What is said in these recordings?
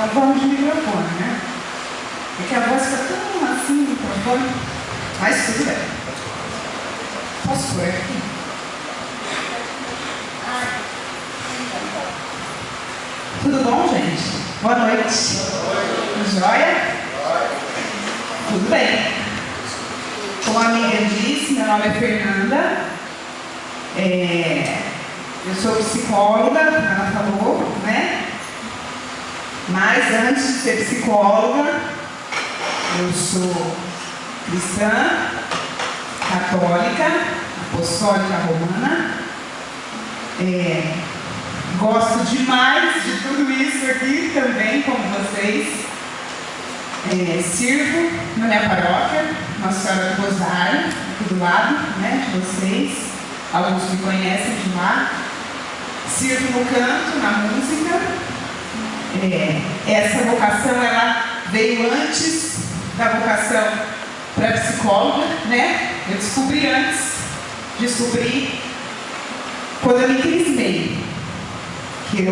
Então vamos de microfone, né? É que a voz fica tão assim no microfone, mas tudo bem. Posso pôr aqui? Tudo bom, gente? Boa noite. Joia? Tudo bem. Como a amiga disse, meu nome é Fernanda. Eu sou psicóloga, ela falou, né? Mas antes de ser psicóloga, eu sou cristã, católica, apostólica romana. Gosto demais de tudo isso aqui também, como vocês. Sirvo na minha paróquia, Nossa Senhora do Rosário, aqui do lado, né, de vocês. Alguns me conhecem de lá. Sirvo no canto, na música. Essa vocação, ela veio antes da vocação para psicóloga, né? Eu descobri quando eu me crismei, que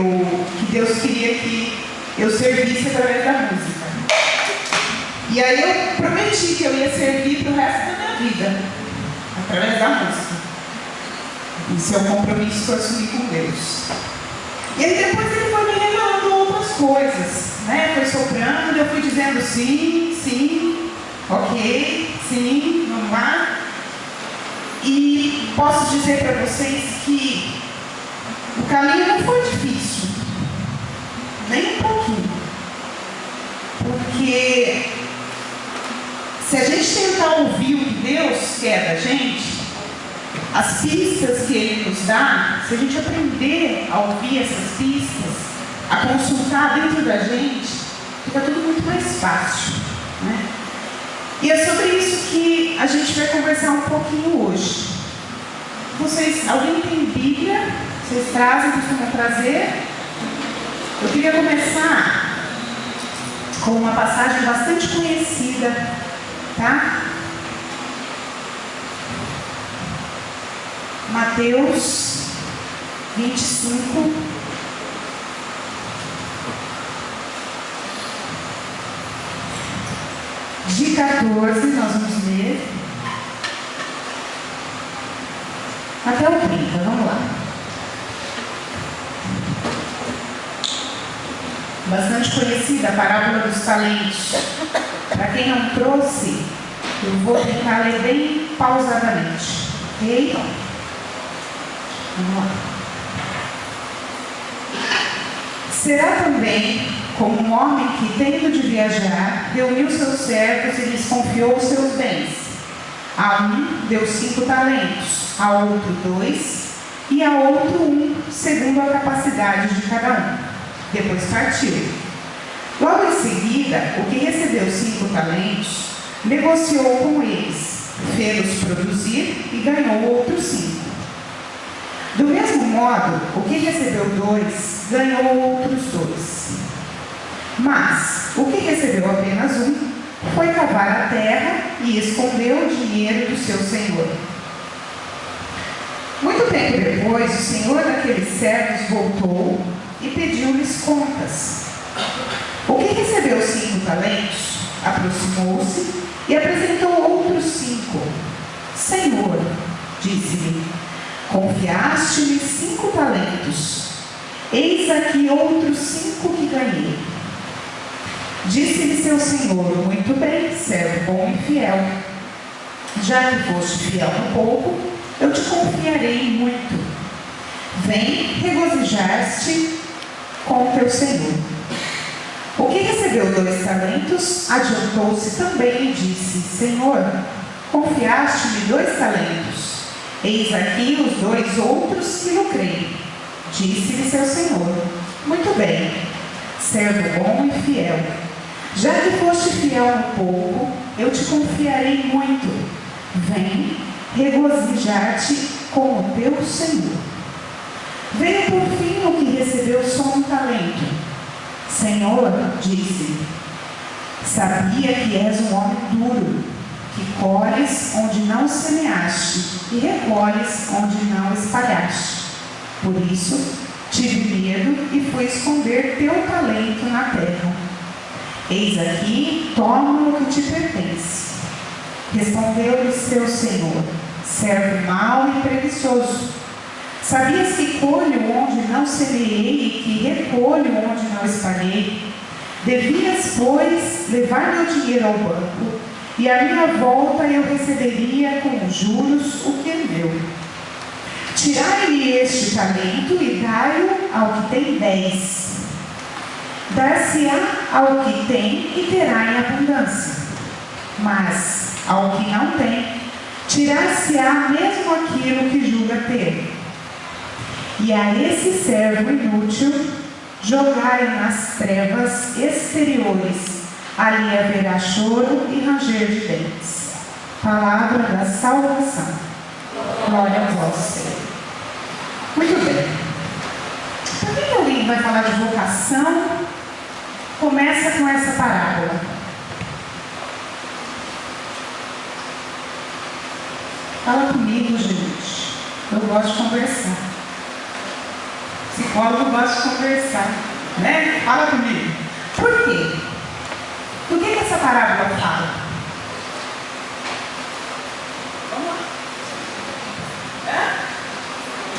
Deus queria que eu servisse através da música. E aí eu prometi que eu ia servir para o resto da minha vida, através da música. Isso é um compromisso que eu assumi com Deus. E aí depois ele foi me revelando outras coisas, né? Foi soprando, eu fui dizendo sim, ok, sim, vamos lá. E posso dizer para vocês que o caminho não foi difícil, nem um pouquinho. Porque se a gente tentar ouvir o que Deus quer da gente, as pistas que Ele nos dá, se a gente aprender a ouvir essas pistas, a consultar dentro da gente, fica tudo muito mais fácil, né? E é sobre isso que a gente vai conversar um pouquinho hoje. Alguém tem Bíblia? Vocês trazem, costumam trazer? Eu queria começar com uma passagem bastante conhecida, tá? Mateus 25, de 14, nós vamos ler até o 30, vamos lá. Bastante conhecida a parábola dos talentos. Para quem não trouxe, eu vou tentar ler bem pausadamente, ok? Vamos lá. Será também como um homem que, tendo de viajar, reuniu seus servos e lhes confiou seus bens. A um deu 5 talentos, a outro 2, e a outro 1, segundo a capacidade de cada um. Depois partiu. Logo em seguida, o que recebeu 5 talentos, negociou com eles, fê-los produzir e ganhou outros 5. Do mesmo modo, o que recebeu 2, ganhou outros 2. Mas o que recebeu apenas 1, foi cavar a terra e escondeu o dinheiro do seu senhor. Muito tempo depois, o senhor daqueles servos voltou e pediu-lhes contas. O que recebeu 5 talentos, aproximou-se e apresentou outros 5. Senhor, disse-lhe, confiaste-me 5 talentos. Eis aqui outros 5 que ganhei. Disse-lhe seu senhor, muito bem, servo bom e fiel. Já que foste fiel um pouco, eu te confiarei muito. Vem regozijar-te com teu senhor. O que recebeu 2 talentos, adiantou-se também e disse, Senhor, confiaste-me 2 talentos. Eis aqui os 2 outros que lucrei. Disse-lhe seu senhor, muito bem, servo bom e fiel. Já que foste fiel um pouco, eu te confiarei muito. Vem regozijar-te com o teu senhor. Veio por fim o que recebeu só 1 talento. Senhor, disse, sabia que és um homem duro, que colhes onde não semeaste e recolhes onde não espalhaste. Por isso, tive medo medo e fui esconder teu talento na terra. Eis aqui, toma o que te pertence. Respondeu-lhe seu senhor: servo mau e preguiçoso. Sabias que colho onde não semeei e que recolho onde não espalhei? Devias, pois, levar meu dinheiro ao banco, e à minha volta eu receberia com juros o que é meu. Tirai-lhe este talento e dai-o ao que tem 10. Dar-se-á ao que tem e terá em abundância. Mas ao que não tem, tirar-se-á mesmo aquilo que julga ter. E a esse servo inútil, jogai nas trevas exteriores, ali haverá choro e ranger de dentes. Palavra da salvação. Glória a vós, Senhor. Muito bem. Por que alguém vai falar de vocação? Começa com essa parábola. Fala comigo, gente. Eu gosto de conversar. Psicólogo gosta de conversar, né? Fala comigo. Por quê? Do que essa parábola fala? Vamos lá.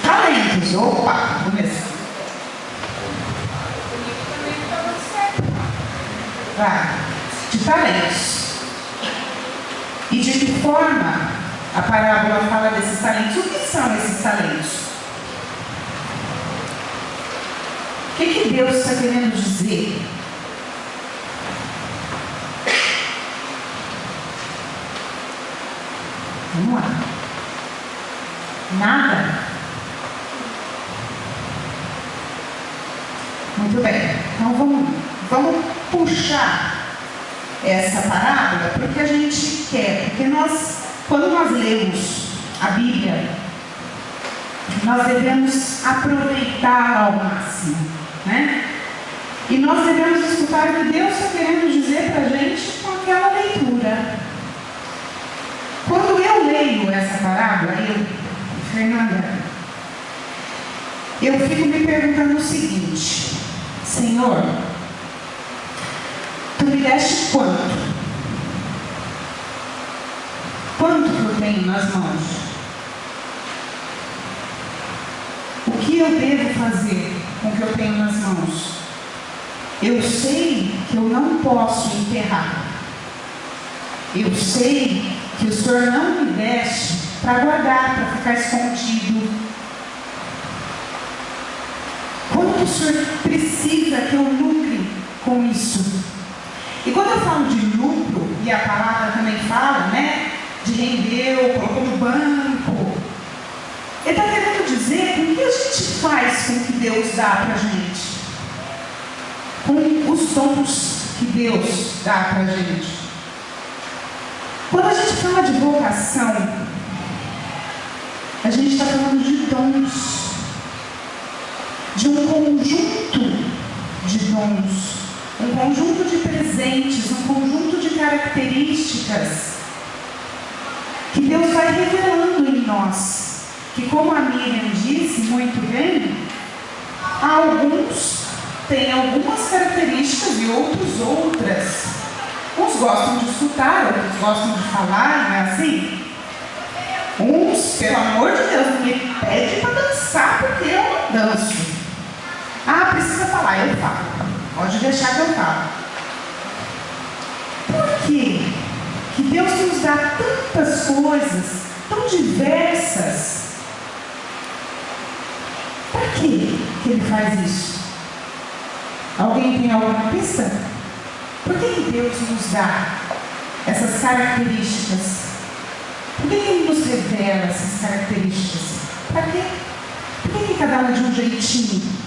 Talentos. Opa, começou. Vai. De talentos. E de que forma a parábola fala desses talentos? O que são esses talentos? O que Deus está querendo dizer? Vamos lá. Nada? Muito bem. Então vamos puxar essa parábola porque a gente quer. Porque quando nós lemos a Bíblia, nós devemos aproveitar ao máximo. Né? E nós devemos escutar o que Deus está querendo dizer para a gente com aquela leitura. Quando eu leio essa parábola, Fernanda, eu fico me perguntando o seguinte: Senhor, Tu me deste quanto? Quanto que eu tenho nas mãos? O que eu devo fazer com o que eu tenho nas mãos? Eu sei que eu não posso enterrar. Eu sei que o Senhor não me deste para guardar, para ficar escondido. Quanto o Senhor precisa que eu lucre com isso? E quando eu falo de lucro, e a palavra também fala, né, de render, colocou no banco, Ele está querendo dizer o que a gente faz com o que Deus dá para a gente, com os dons que Deus dá para a gente. Quando a gente fala de vocação, a gente está falando de dons, de um conjunto de dons, um conjunto de presentes, um conjunto de características que Deus vai revelando em nós. Que, como a Miriam disse muito bem, alguns têm algumas características e outros outras. Uns gostam de escutar, outros gostam de falar, não é assim? Uns, pelo amor de Deus, me pede para dançar porque eu não danço. Ah, precisa falar, eu falo. Pode deixar que eu falo. Por quê? Que Deus nos dá tantas coisas, tão diversas. Para que Ele faz isso? Alguém tem alguma pista? Por que Deus nos dá essas características? Por que Ele nos revela essas características? Para quê? Por que cada um é de um jeitinho?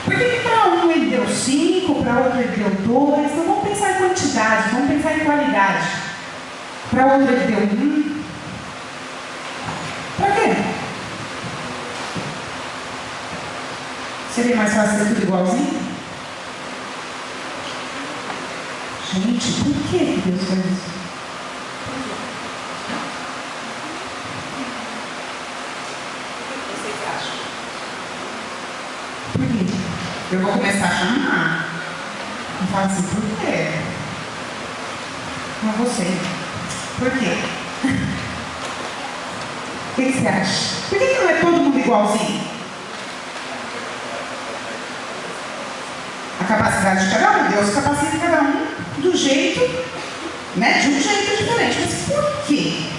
Por que para um Ele deu 5, para outro Ele deu 2? Não vamos pensar em quantidade, vamos pensar em qualidade. Para outro Ele deu 1. Para quê? Seria mais fácil ser tudo igualzinho? Gente, por que Deus faz isso? Por quê? jeito, eu vou começar a chamar. Eu falo assim, por quê? Não você. Por quê? O que você acha? Por que não é todo mundo igualzinho? A capacidade de cada um, Deus capacita cada um do jeito, né? De um jeito diferente. Mas por quê?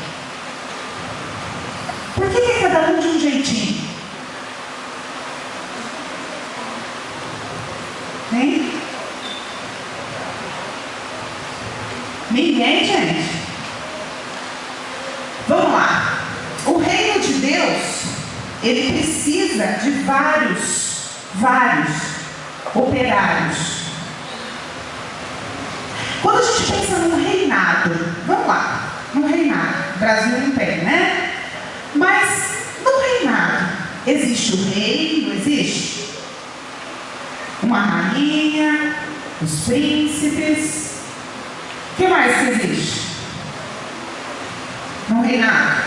Por que é cada um de um jeitinho? Hein? Ninguém, gente. Vamos lá. O reino de Deus, ele precisa de vários operários. Quando a gente pensa num reinado, vamos lá, num reinado, o Brasil não tem, né? Mas no reinado, existe o rei, não existe? Uma rainha, os príncipes. O que mais que existe? No reinado?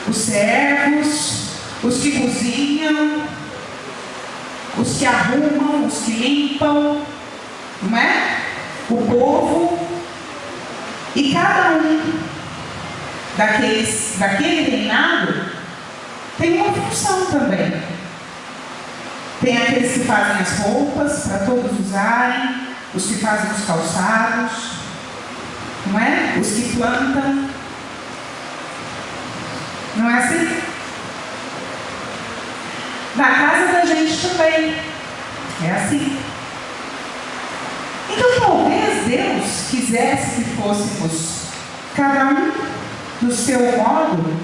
Os servos, os que cozinham, os que arrumam, os que limpam, não é? O povo. E cada um daquele reinado tem uma função também. Tem aqueles que fazem as roupas para todos usarem, os que fazem os calçados, não é? Os que plantam. Não é assim? Na casa da gente também é assim. Então talvez Deus quisesse que fôssemos cada um do seu modo,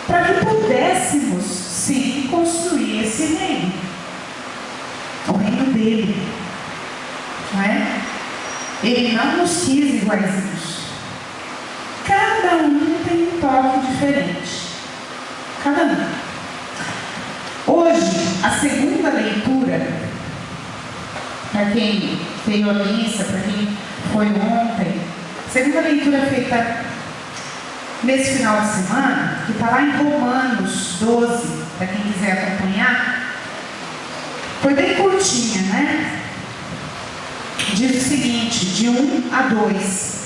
para que pudéssemos sim construir esse reino, o reino dele, não é? Ele não nos quis iguaizinhos. Cada um tem um toque diferente. Cada um. Hoje, a segunda leitura, para quem veio a missa, para quem foi ontem, a segunda leitura feita nesse final de semana, que está lá em Romanos 12, para quem quiser acompanhar, foi bem curtinha, né? Diz o seguinte, de 1 a 2.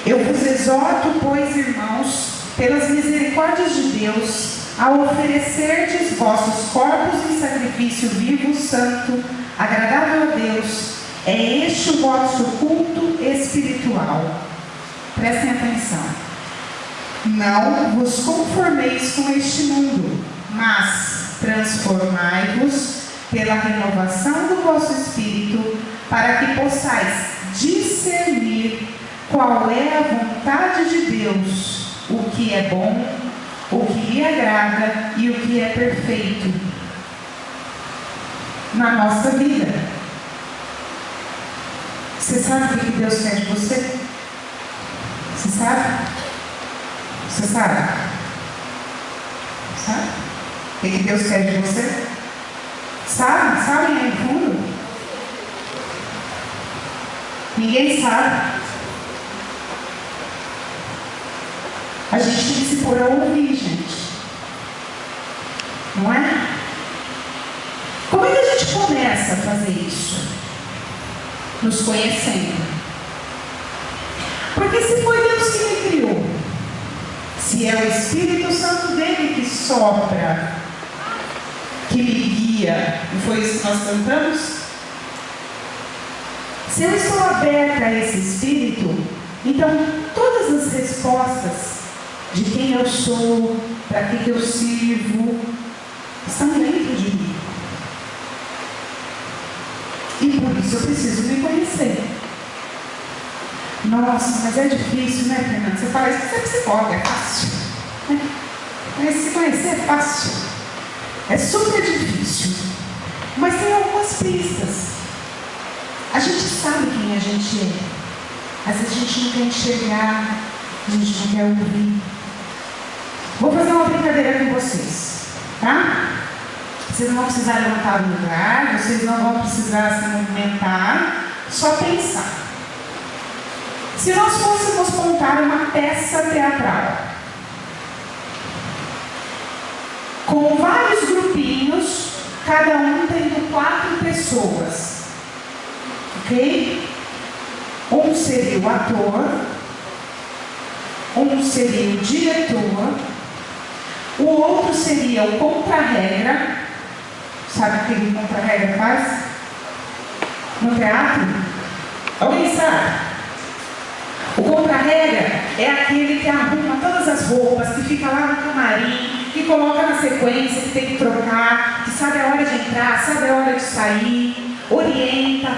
Eu vos exorto, pois, irmãos, pelas misericórdias de Deus, a oferecerdes vossos corpos em sacrifício vivo, santo, agradável a Deus. É este o vosso culto espiritual. Prestem atenção. Não vos conformeis com este mundo, mas transformai-vos pela renovação do vosso espírito, para que possais discernir qual é a vontade de Deus, o que é bom, o que lhe agrada e o que é perfeito na nossa vida. Você sabe o que Deus quer de você? Você sabe? Você sabe? Sabe? O que Deus quer de você? Sabe? Sabem aí no fundo? Ninguém sabe. A gente tem que se pôr a ouvir, gente. Não é? Como é que a gente começa a fazer isso? Nos conhecendo. Porque se foi Deus que me criou, se é o Espírito Santo dele que sopra, que me guia, não foi isso que nós cantamos? Se eu estou aberta a esse Espírito, então todas as respostas de quem eu sou, para que eu sirvo, estão dentro de mim. E por isso eu preciso me conhecer. Nossa, mas é difícil, né, Fernanda? Você fala isso, você é psicóloga, é fácil. Mas se conhecer é fácil. É super difícil. Mas tem algumas pistas. A gente sabe quem a gente é. Às vezes a gente não quer enxergar, a gente não quer ouvir. Vou fazer uma brincadeira com vocês, tá? Vocês não vão precisar levantar do lugar, vocês não vão precisar se movimentar, só pensar. Se nós fôssemos contar uma peça teatral, com vários grupinhos, cada um tendo 4 pessoas. Ok? Um seria o ator, um seria o diretor, o outro seria o contra-regra. Sabe o que o contra-regra faz no teatro? Alguém sabe? O contra-regra é aquele que arruma todas as roupas, que fica lá no camarim, que coloca na sequência, que tem que trocar, que sabe a hora de entrar, sabe a hora de sair, orienta,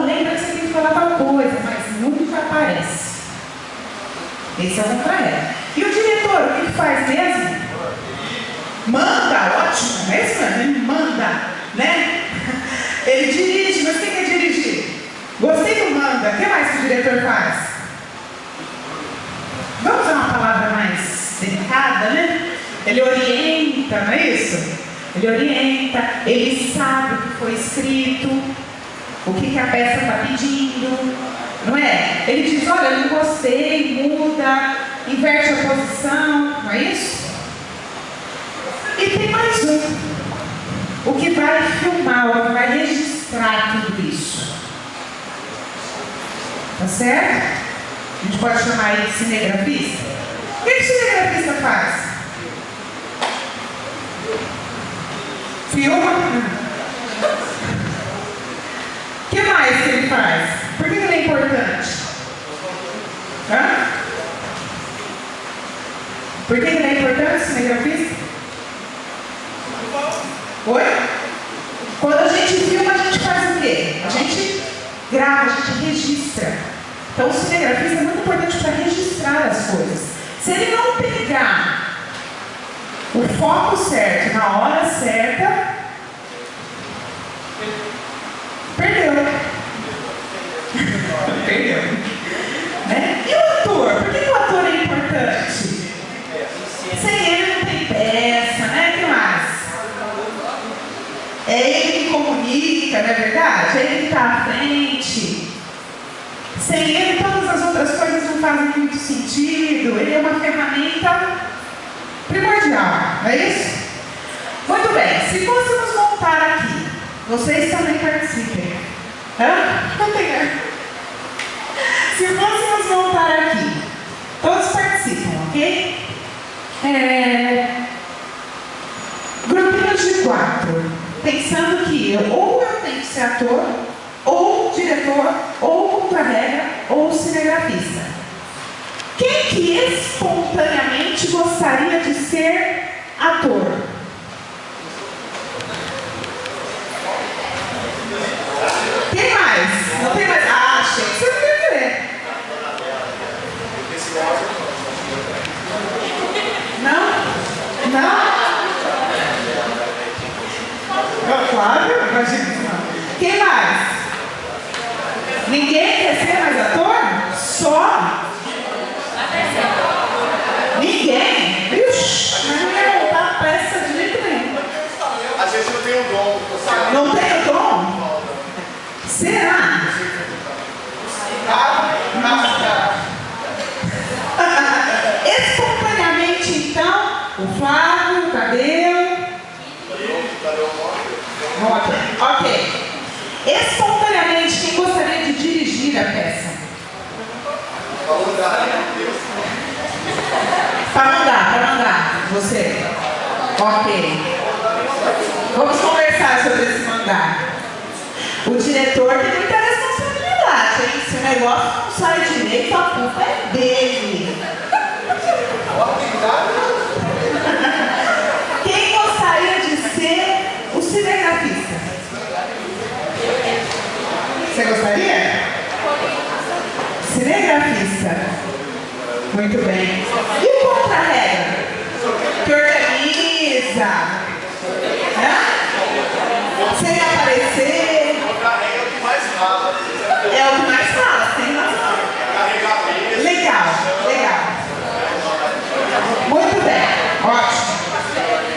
lembra que você tem que falar tal coisa, mas nunca aparece. Esse é o contra-regra. E o diretor, o que ele faz mesmo? Manda, ótimo, mesmo, ele manda, né? Ele dirige, mas quem quer dirigir? Gostei do manda, o que mais que o diretor faz? Vamos usar uma palavra mais delicada, né? Ele orienta, não é isso? Ele orienta, ele sabe o que foi escrito, o que a peça está pedindo, não é? Ele diz, olha, não gostei, muda, inverte a posição, não é isso? E tem mais o que vai filmar, o que vai registrar tudo isso. Tá certo? A gente pode chamar ele de cinegrafista. O que o cinegrafista faz? Filma. O que mais que ele faz? Por que ele é importante? Hã? Por que ele é importante, cinegrafista? Oi? Quando a gente filma, a gente faz o quê? A gente grava, a gente registra. Então o cinegrafista é muito importante para registrar as coisas. Se ele não pegar o foco certo na hora certa, perdeu. Perdeu. Né? E o ator? Por que o ator é importante? Sem ele não tem peça, né? O que mais? É ele que comunica, não é verdade? É ele que está à frente. Sem ele, todas as outras coisas não fazem muito sentido. Ele é uma ferramenta primordial, não é isso? Muito bem, se fôssemos montar aqui, vocês também participem. Se fôssemos montar aqui, todos participam, ok? Grupinhos de 4, pensando que ou eu tenho que ser ator, ou diretor, ou contra-regra, ou cinegrafista. Quem que espontaneamente gostaria de ser ator? Quem mais? Não tem mais? Ah, achei que você não quer dizer. Não? Não? Claro, imagina. Quem mais? Ninguém quer ser mais ator? Só? Ninguém? Ixi, mas não ia montar a peça de jeito nenhum. Às vezes não tem o dom. Não tem o dom? Será? Espontaneamente, então, o Flávio, o Tadeu. Ok. Espontaneamente, quem gostaria de dirigir a peça? Para mandar. Você. Ok. Vamos conversar sobre esse mandar. O diretor tem muita responsabilidade, hein? Se o negócio não sai direito, a culpa é dele. Quem gostaria de ser o cinegrafista? Você gostaria? Cinegrafista. Muito bem. E o contra-regra? Que organiza. Né? Sem aparecer. Contra-regra é o que mais fala. É o que mais fala, tem razão. Legal. Muito bem. Ótimo.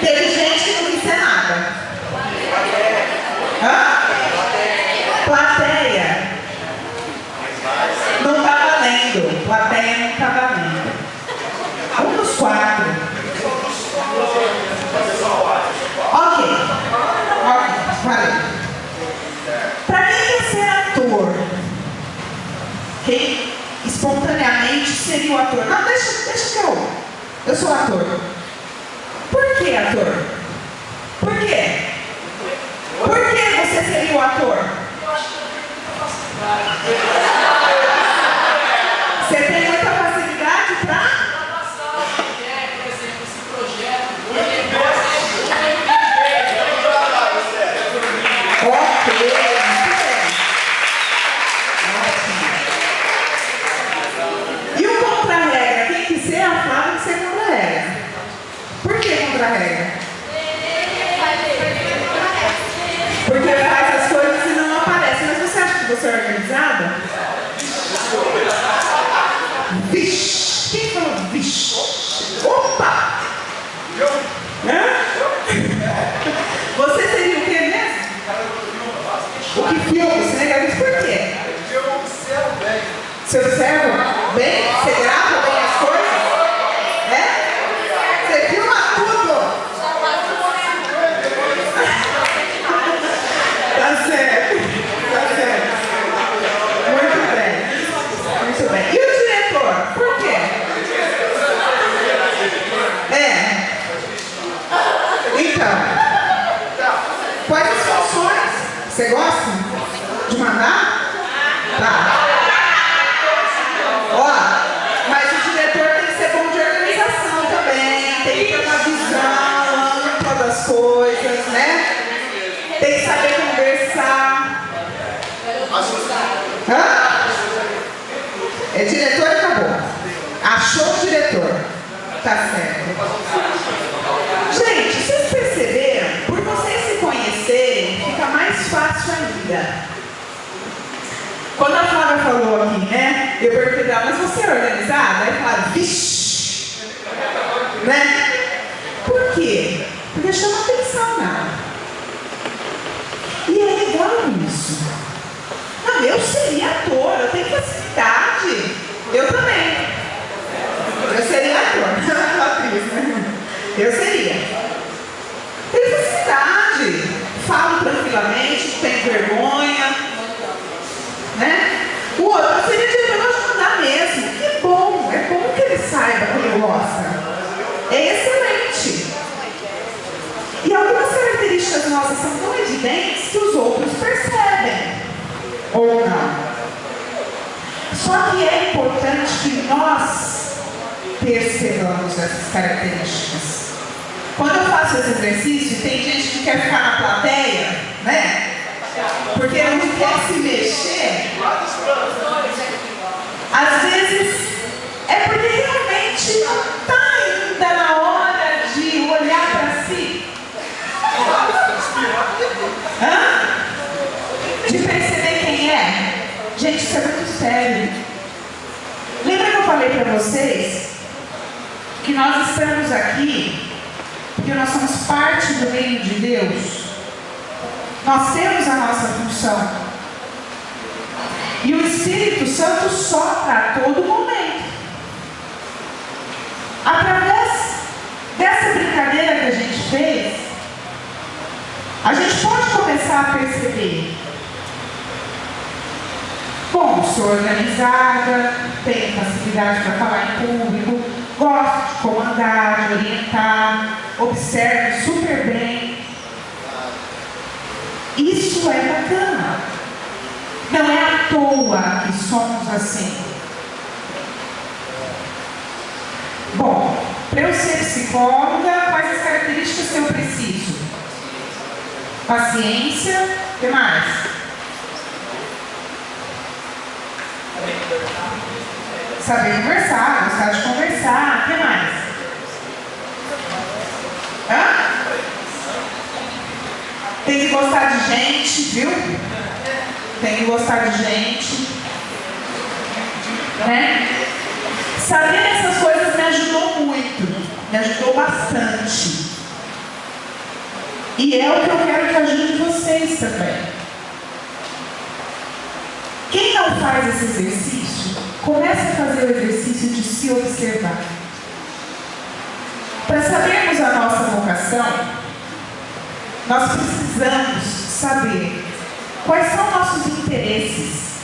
Teve gente que não quis ser nada. Plateia. Não está valendo. Plateia não está valendo. Um dos 4. espontaneamente seria o ator. Não, deixa que eu sou ator. Por que ator? Por quê? Por que você seria o ator? Eu acho que eu tenho muita facilidade. Você tem muita facilidade para Passar uma ideia, por exemplo, esse projeto. E o contra-regra? Tem que ser a Flávia, tem que ser contra-regra. Por que contra-regra? Porque faz as coisas e não aparece. Mas você acha que você é organizada? Vixe! Quem falou vixe? Opa! Hã? Você seria o que mesmo? O que filma? Você nega isso por quê? Eu observo bem. Você observa bem? Você grava bem as coisas? É? Você filma tudo? Tá certo. Tá certo. Muito bem. Muito bem. E o diretor? Por quê? Então, quais as funções? Você gosta de mandar? Tá. Ó, mas o diretor tem que ser bom de organização também, tem que ter uma visão ampla das coisas, né? Tem que saber conversar. Hã? É diretor e acabou. Achou o diretor. Tá certo. Gente, vocês perceberam? Por vocês se conhecerem, fica mais fácil ainda. Quando a Flávia falou aqui, né? Eu perguntei dela, mas você é organizada? Aí falaram, vixi! Né? Por quê? Porque chama atenção nela. E é legal isso. Não, eu seria ator, eu tenho facilidade. Eu também. Eu seria ator, atriz, né? Eu seria. Tenho facilidade. Falo tranquilamente, não tenho vergonha. Né? O outro seria diretor de mandar mesmo. Que bom, é bom que ele saiba que ele gosta. É excelente. E algumas características nossas são tão evidentes que os outros percebem. Ou não. Só que é importante que nós percebamos essas características. Quando eu faço esse exercício, tem gente que quer ficar na plateia, né? Porque não quer se mexer. Às vezes é porque realmente não está ainda na hora de olhar para si. De perceber quem é. Gente, isso é muito sério. Lembra que eu falei para vocês que nós estamos aqui porque nós somos parte do reino de Deus? Nós temos a nossa função. E o Espírito Santo sopra a todo momento. Através dessa brincadeira que a gente fez, a gente pode começar a perceber. Bom, sou organizada, tenho facilidade para falar em público, gosto de comandar, de orientar, observo super bem. Isso é bacana. Não é à toa que somos assim. Bom, para eu ser psicóloga, quais as características que eu preciso? Paciência, o que mais? Saber conversar, gostar de conversar, o que mais? Tem que gostar de gente, viu? Tem que gostar de gente. Né? Saber essas coisas me ajudou muito. Me ajudou bastante. E é o que eu quero que ajude vocês também. Quem não faz esse exercício, comece a fazer o exercício de se observar. Para sabermos a nossa vocação, nós precisamos saber quais são nossos interesses.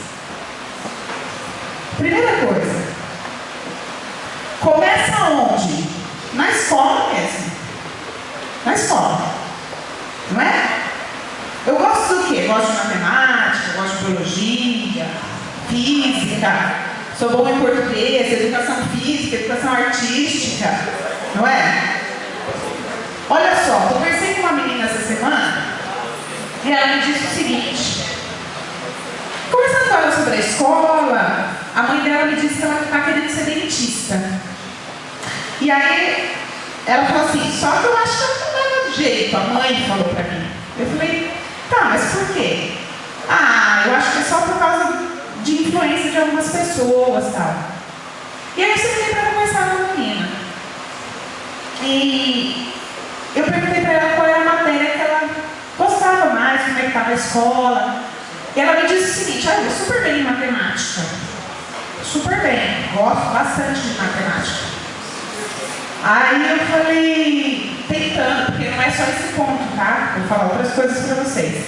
Primeira coisa, Começa onde? Na escola mesmo. Na escola. Não é? Eu gosto do quê? Gosto de matemática, gosto de biologia, física, sou bom em português, educação física, educação artística, não é? Olha só, eu conversei com uma menina essa semana e ela me disse o seguinte: conversando com ela sobre a escola, a mãe dela me disse que ela está querendo ser dentista. E aí ela falou assim: só que eu acho que não leva jeito, a mãe falou para mim. Eu falei: tá, mas por quê? Ah, eu acho que é só por causa de influência de algumas pessoas e tal. E aí eu sentei para conversar com a menina. E eu perguntei para ela qual era a matéria que ela gostava mais, como é que estava a escola. E ela me disse o seguinte: ah, eu vou super bem em matemática. Super bem, gosto bastante de matemática. Aí eu falei, tentando, porque não é só esse ponto, tá? Vou falar outras coisas para vocês.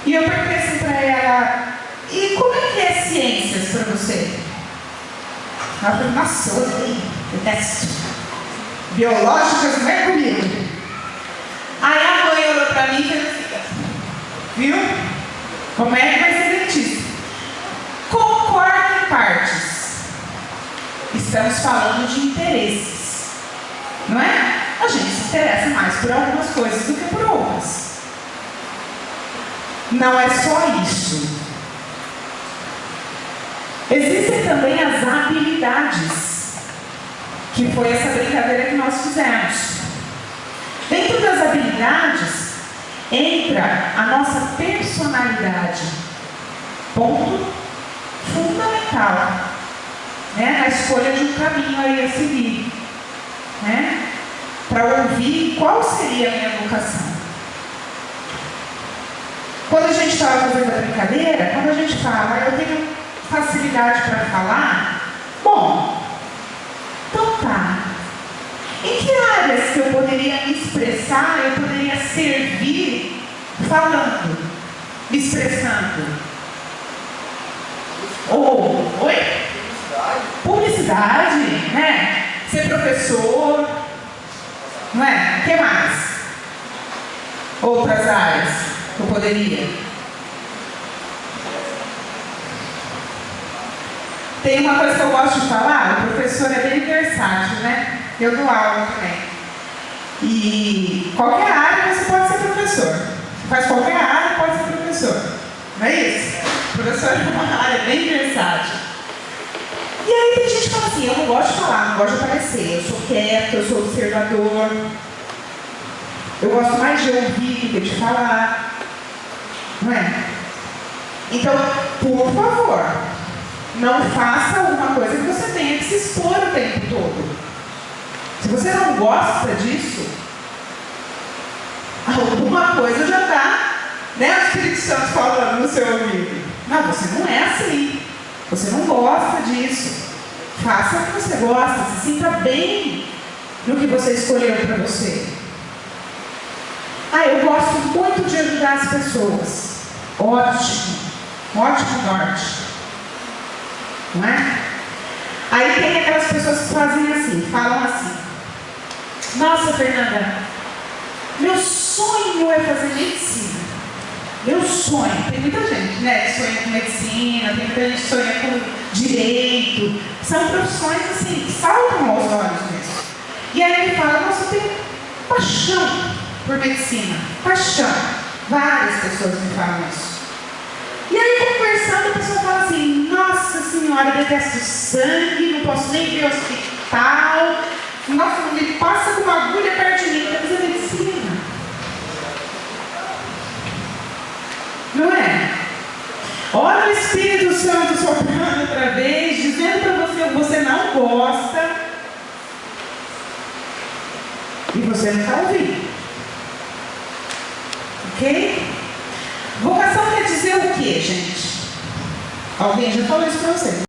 E eu perguntei assim para ela: e como é que é ciências para você? Ela falou: nossa, eu odeio, detesto. Biológicas não é comigo. Aí a mãe olhou para mim e fez assim: viu? Como é que vai ser dentista? Concordo em partes. Estamos falando de interesses. Não é? A gente se interessa mais por algumas coisas do que por outras. Não é só isso. Existem também as habilidades, que foi essa brincadeira que nós fizemos. Dentro das habilidades entra a nossa personalidade. Ponto fundamental, né? Na escolha de um caminho aí a seguir, né? Para ouvir qual seria a minha vocação. Quando a gente estava fazendo a brincadeira, quando a gente fala: eu tenho facilidade para falar, bom, então tá. Em que áreas que eu poderia me expressar, eu poderia servir falando, me expressando? Oi? Publicidade, né? Ser professor, não é? O que mais? Outras áreas que eu poderia? Tem uma coisa que eu gosto de falar: o professor é bem versátil, né? Eu dou aula também. E qualquer área você pode ser professor. Você faz qualquer área, pode ser professor. Não é isso? O professor é uma área bem versátil. E aí tem gente que fala assim: eu não gosto de falar, não gosto de aparecer, eu sou quieto, eu sou observador, eu gosto mais de ouvir do que de falar. Não é? Então, por favor, não faça alguma coisa que você tenha que se expor o tempo todo. Se você não gosta disso, alguma coisa já está, né? O Espírito Santo falando no seu ouvido. Não, você não é assim. Você não gosta disso. Faça o que você gosta, se sinta bem no que você escolheu para você. Ah, eu gosto muito de ajudar as pessoas. Ótimo. Ótimo norte. Não é? Aí tem aquelas pessoas que fazem assim, falam assim: nossa, Fernanda, meu sonho é fazer medicina. Meu sonho. Tem muita gente, né, que sonha com medicina, tem muita gente que sonha com direito. São profissões assim, que saltam aos olhos mesmo. E aí ele fala: nossa, eu tenho paixão por medicina. Paixão. Várias pessoas me falam isso. E aí, conversando, a pessoa fala assim: nossa senhora, eu detesto sangue, não posso nem ver hospital. Nossa, não me passa com uma agulha perto de mim, quer fazer medicina. Não é? Olha o Espírito Santo soprando outra vez, dizendo para você que você não gosta, e você não está ouvindo. Ok? Vocação quer dizer o quê, gente? Alguém já falou isso para você?